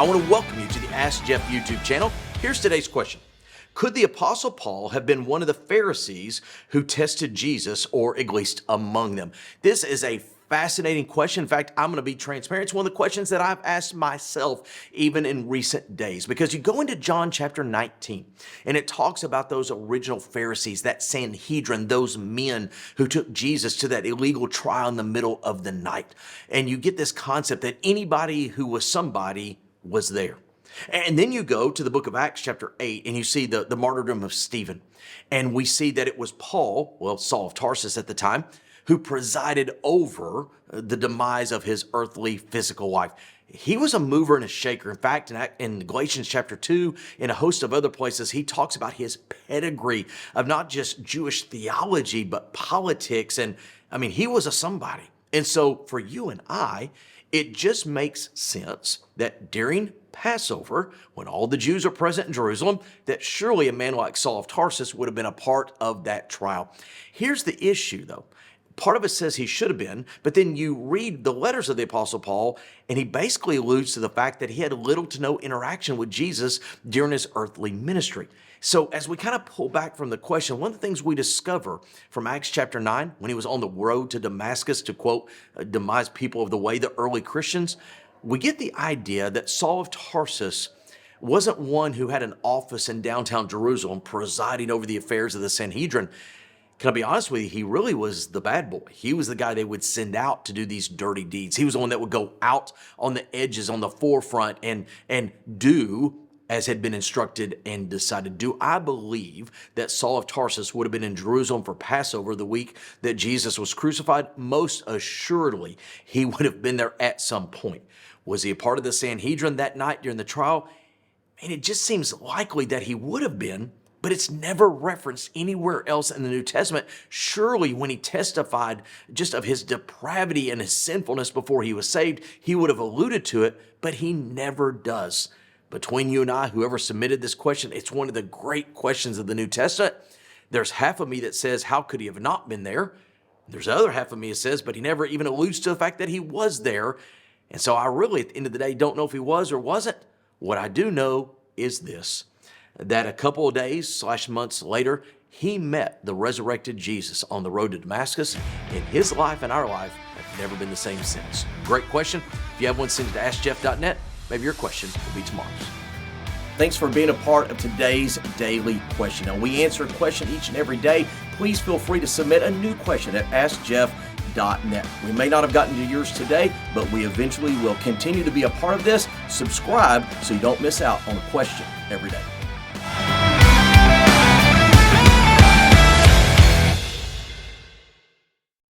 want to welcome you to the Ask Jeff YouTube channel. Here's today's question. Could the Apostle Paul have been one of the Pharisees who tested Jesus, or at least among them? This is a fascinating question. In fact, I'm going to be transparent. It's one of the questions that I've asked myself even in recent days, because you go into John chapter 19 and it talks about those original Pharisees, that Sanhedrin, those men who took Jesus to that illegal trial in the middle of the night. And you get this concept that anybody who was somebody was there. And then you go to the book of Acts chapter 8 and you see the martyrdom of Stephen. And we see that it was Paul, Saul of Tarsus at the time, who presided over the demise of his earthly physical life. He was a mover and a shaker. In fact, in Galatians chapter 2, in a host of other places, he talks about his pedigree of not just Jewish theology, but politics. And I mean, he was a somebody. And so for you and I, it just makes sense that during Passover, when all the Jews are present in Jerusalem, that surely a man like Saul of Tarsus would have been a part of that trial. Here's the issue, though. Part of it says he should have been, but then you read the letters of the Apostle Paul, and he basically alludes to the fact that he had little to no interaction with Jesus during his earthly ministry. So as we kind of pull back from the question, one of the things we discover from Acts chapter 9, when he was on the road to Damascus to, quote, demise people of the way, the early Christians, we get the idea that Saul of Tarsus wasn't one who had an office in downtown Jerusalem presiding over the affairs of the Sanhedrin. Can I be honest with you? He really was the bad boy. He was the guy they would send out to do these dirty deeds. He was the one that would go out on the edges, on the forefront, and do as had been instructed and decided. Do I believe that Saul of Tarsus would have been in Jerusalem for Passover the week that Jesus was crucified? Most assuredly, he would have been there at some point. Was he a part of the Sanhedrin that night during the trial? And it just seems likely that he would have been, but it's never referenced anywhere else in the New Testament. Surely when he testified just of his depravity and his sinfulness before he was saved, he would have alluded to it, but he never does. Between you and I, whoever submitted this question, it's one of the great questions of the New Testament. There's half of me that says, how could he have not been there? There's the other half of me that says, but he never even alludes to the fact that he was there. And so I really, at the end of the day, don't know if he was or wasn't. What I do know is this, that a couple of days / months later, he met the resurrected Jesus on the road to Damascus, and his life and our life have never been the same since. Great question. If you have one, send it to AskJeff.net. Maybe your question will be tomorrow's. Thanks for being a part of today's daily question. Now, we answer a question each and every day. Please feel free to submit a new question at AskJeff.net. We may not have gotten to yours today, but we eventually will continue to be a part of this. Subscribe so you don't miss out on a question every day.